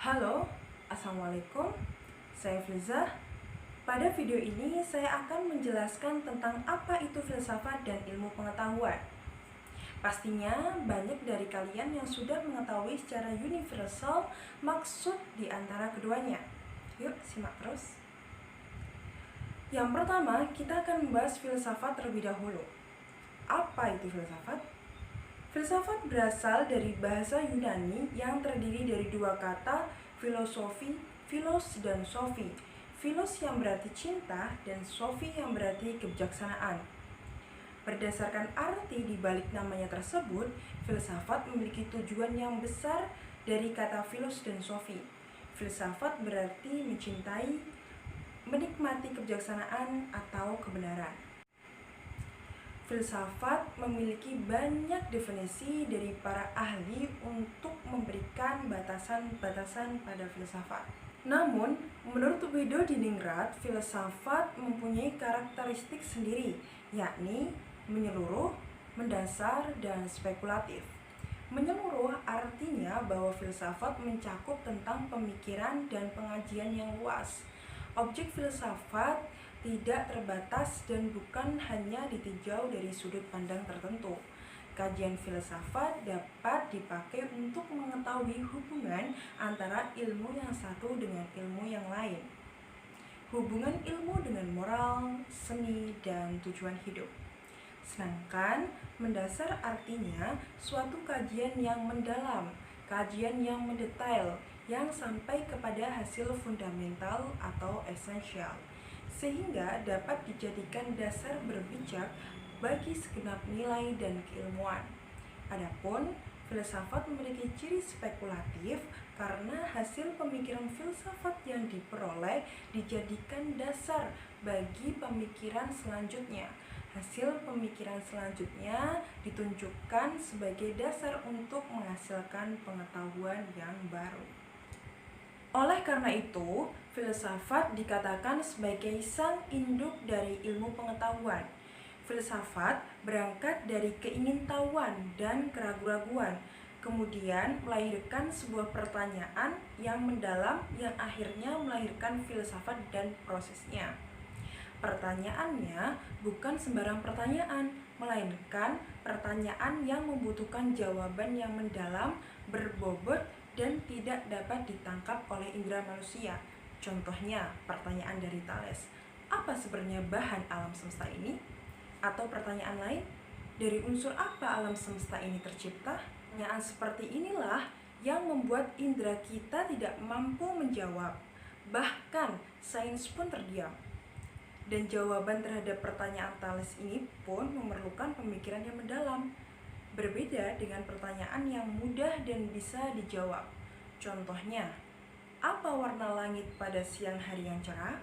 Halo, Assalamualaikum, saya Filzah. Pada video ini saya akan menjelaskan tentang apa itu filsafat dan ilmu pengetahuan. Pastinya banyak dari kalian yang sudah mengetahui secara universal maksud di antara keduanya. Yuk, simak terus. Yang pertama, kita akan membahas filsafat terlebih dahulu. Apa itu filsafat? Filsafat berasal dari bahasa Yunani yang terdiri dari dua kata, filosofi, philos dan sophi. Philos yang berarti cinta dan sophi yang berarti kebijaksanaan. Berdasarkan arti di balik namanya tersebut, filsafat memiliki tujuan yang besar dari kata philos dan sophi. Filsafat berarti mencintai, menikmati kebijaksanaan atau kebenaran. Filsafat memiliki banyak definisi dari para ahli untuk memberikan batasan-batasan pada filsafat. Namun, menurut Wido-Diningrat, filsafat mempunyai karakteristik sendiri, yakni menyeluruh, mendasar, dan spekulatif. Menyeluruh artinya bahwa filsafat mencakup tentang pemikiran dan pengajian yang luas. Objek filsafat tidak terbatas dan bukan hanya ditinjau dari sudut pandang tertentu. Kajian filsafat dapat dipakai untuk mengetahui hubungan antara ilmu yang satu dengan ilmu yang lain. Hubungan ilmu dengan moral, seni, dan tujuan hidup. Sedangkan mendasar artinya suatu kajian yang mendalam, kajian yang mendetail, yang sampai kepada hasil fundamental atau esensial, sehingga dapat dijadikan dasar berpijak bagi segenap nilai dan keilmuan. Adapun filsafat memiliki ciri spekulatif karena hasil pemikiran filsafat yang diperoleh dijadikan dasar bagi pemikiran selanjutnya. Hasil pemikiran selanjutnya ditunjukkan sebagai dasar untuk menghasilkan pengetahuan yang baru. Oleh karena itu, filsafat dikatakan sebagai sang induk dari ilmu pengetahuan. Filsafat berangkat dari keingintahuan dan keraguan-raguan, kemudian melahirkan sebuah pertanyaan yang mendalam yang akhirnya melahirkan filsafat dan prosesnya. Pertanyaannya bukan sembarang pertanyaan, melainkan pertanyaan yang membutuhkan jawaban yang mendalam, berbobot, dan tidak dapat ditangkap oleh indera manusia. Contohnya, pertanyaan dari Thales, apa sebenarnya bahan alam semesta ini? Atau pertanyaan lain, dari unsur apa alam semesta ini tercipta? Pertanyaan seperti inilah yang membuat indera kita tidak mampu menjawab. Bahkan, sains pun terdiam. Dan jawaban terhadap pertanyaan Thales ini pun memerlukan pemikiran yang mendalam. Berbeda dengan pertanyaan yang mudah dan bisa dijawab. Contohnya, apa warna langit pada siang hari yang cerah?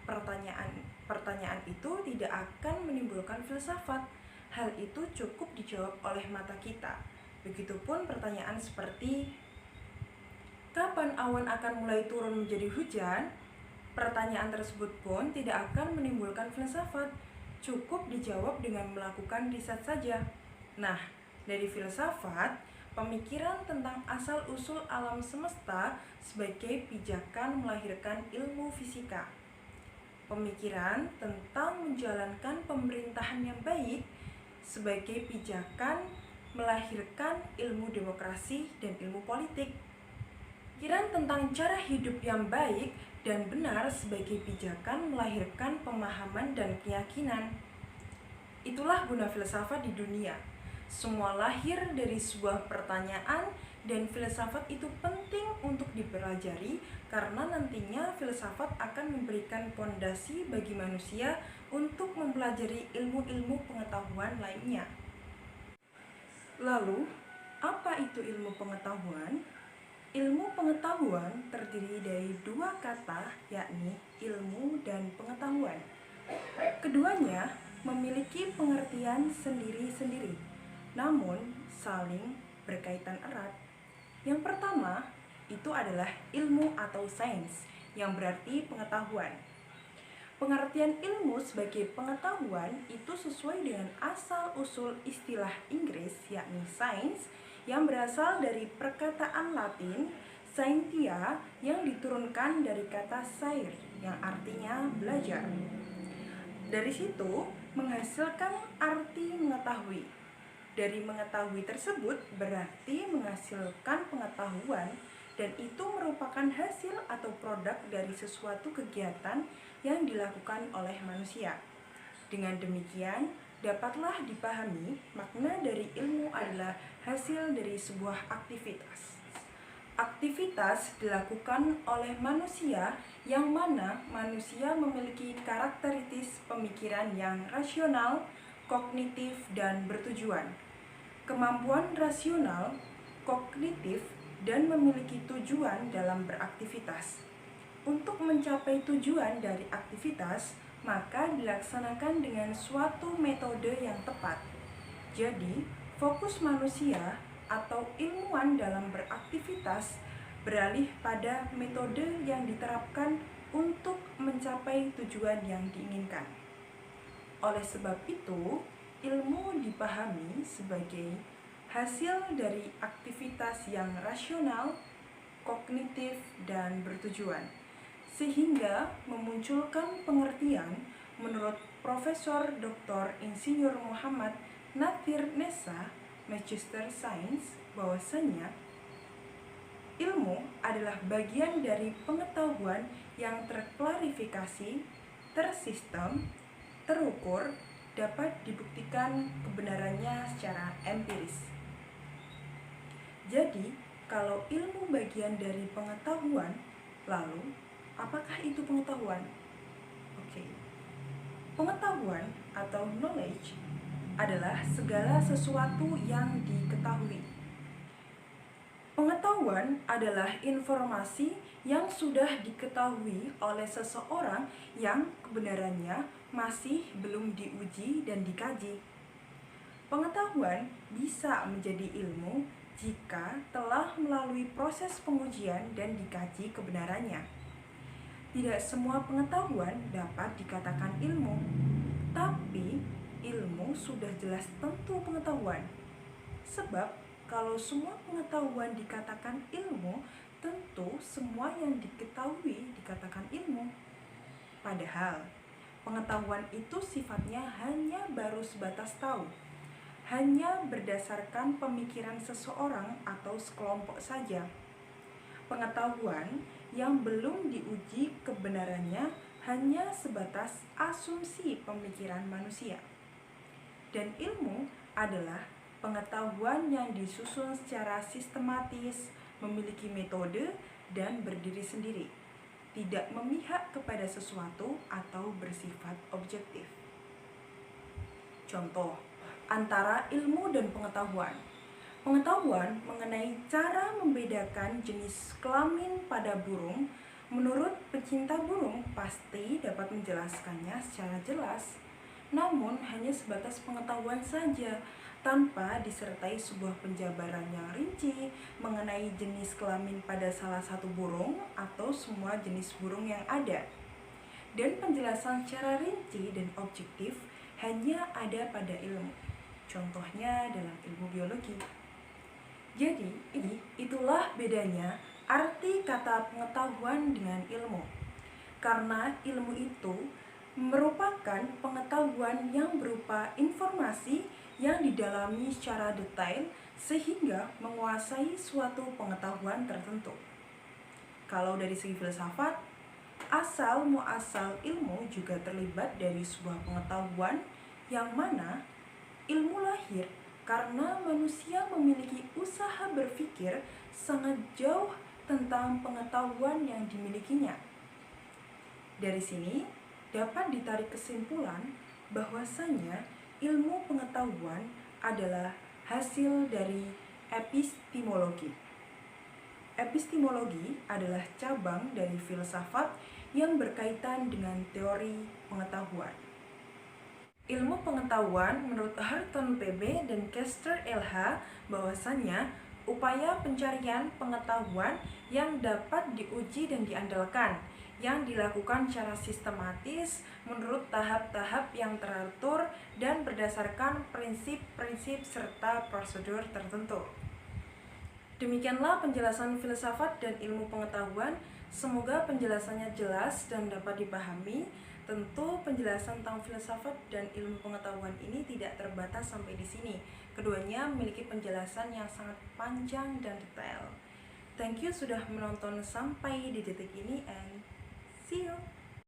Pertanyaan itu tidak akan menimbulkan filsafat. Hal itu cukup dijawab oleh mata kita. Begitupun pertanyaan seperti, kapan awan akan mulai turun menjadi hujan? Pertanyaan tersebut pun tidak akan menimbulkan filsafat. Cukup dijawab dengan melakukan riset saja. Nah, dari filsafat, pemikiran tentang asal-usul alam semesta sebagai pijakan melahirkan ilmu fisika. Pemikiran tentang menjalankan pemerintahan yang baik sebagai pijakan melahirkan ilmu demokrasi dan ilmu politik. Pikiran tentang cara hidup yang baik dan benar sebagai pijakan melahirkan pemahaman dan keyakinan. Itulah guna filsafat di dunia. Semua lahir dari sebuah pertanyaan dan filsafat itu penting untuk dipelajari karena nantinya filsafat akan memberikan pondasi bagi manusia untuk mempelajari ilmu-ilmu pengetahuan lainnya. Lalu, apa itu ilmu pengetahuan? Ilmu pengetahuan terdiri dari dua kata, yakni ilmu dan pengetahuan. Keduanya memiliki pengertian sendiri-sendiri, namun saling berkaitan erat. Yang pertama, itu adalah ilmu atau sains, yang berarti pengetahuan. Pengertian ilmu sebagai pengetahuan itu sesuai dengan asal-usul istilah Inggris, yakni science, yang berasal dari perkataan Latin Scientia yang diturunkan dari kata sair yang artinya belajar. Dari situ menghasilkan arti mengetahui. Dari mengetahui tersebut berarti menghasilkan pengetahuan, dan itu merupakan hasil atau produk dari sesuatu kegiatan yang dilakukan oleh manusia. Dengan demikian, dapatlah dipahami makna dari ilmu adalah hasil dari sebuah aktivitas. Aktivitas dilakukan oleh manusia yang mana manusia memiliki karakteristik pemikiran yang rasional, kognitif, dan bertujuan. Kemampuan rasional, kognitif, dan memiliki tujuan dalam beraktivitas. Untuk mencapai tujuan dari aktivitas, maka dilaksanakan dengan suatu metode yang tepat. Jadi, fokus manusia atau ilmuwan dalam beraktivitas beralih pada metode yang diterapkan untuk mencapai tujuan yang diinginkan. Oleh sebab itu, ilmu dipahami sebagai hasil dari aktivitas yang rasional, kognitif, dan bertujuan, sehingga memunculkan pengertian menurut Profesor Dr. Insinyur Muhammad Natsir Nessa, Magister Sains, bahwasanya ilmu adalah bagian dari pengetahuan yang terklarifikasi, tersistem, terukur, dapat dibuktikan kebenarannya secara empiris. Jadi, kalau ilmu bagian dari pengetahuan, lalu apakah itu pengetahuan? Pengetahuan atau knowledge adalah segala sesuatu yang diketahui. Pengetahuan adalah informasi yang sudah diketahui oleh seseorang yang kebenarannya masih belum diuji dan dikaji. Pengetahuan bisa menjadi ilmu jika telah melalui proses pengujian dan dikaji kebenarannya. Tidak semua pengetahuan dapat dikatakan ilmu, tapi ilmu sudah jelas tentu pengetahuan. Sebab kalau semua pengetahuan dikatakan ilmu, tentu semua yang diketahui dikatakan ilmu. Padahal pengetahuan itu sifatnya hanya baru sebatas tahu, hanya berdasarkan pemikiran seseorang atau sekelompok saja. Pengetahuan yang belum diuji kebenarannya hanya sebatas asumsi pemikiran manusia. Dan ilmu adalah pengetahuan yang disusun secara sistematis, memiliki metode, dan berdiri sendiri, tidak memihak kepada sesuatu atau bersifat objektif. Contoh, antara ilmu dan pengetahuan. Pengetahuan mengenai cara membedakan jenis kelamin pada burung, menurut pecinta burung pasti dapat menjelaskannya secara jelas. Namun hanya sebatas pengetahuan saja, tanpa disertai sebuah penjabaran yang rinci mengenai jenis kelamin pada salah satu burung atau semua jenis burung yang ada. Dan penjelasan secara rinci dan objektif hanya ada pada ilmu. Contohnya dalam ilmu biologi. Jadi, itulah bedanya arti kata pengetahuan dengan ilmu. Karena ilmu itu merupakan pengetahuan yang berupa informasi yang didalami secara detail sehingga menguasai suatu pengetahuan tertentu. Kalau dari segi filsafat, asal muasal ilmu juga terlibat dari sebuah pengetahuan yang mana ilmu lahir karena manusia memiliki usaha berpikir sangat jauh tentang pengetahuan yang dimilikinya. Dari sini dapat ditarik kesimpulan bahwasanya ilmu pengetahuan adalah hasil dari epistemologi. Epistemologi adalah cabang dari filsafat yang berkaitan dengan teori pengetahuan. Ilmu pengetahuan menurut Harton PB dan Kester LH bahwasanya upaya pencarian pengetahuan yang dapat diuji dan diandalkan, yang dilakukan secara sistematis menurut tahap-tahap yang teratur dan berdasarkan prinsip-prinsip serta prosedur tertentu. Demikianlah penjelasan filsafat dan ilmu pengetahuan. Semoga penjelasannya jelas dan dapat dipahami. Tentu penjelasan tentang filsafat dan ilmu pengetahuan ini tidak terbatas sampai di sini. Keduanya memiliki penjelasan yang sangat panjang dan detail. Thank you sudah menonton sampai di detik ini and see you.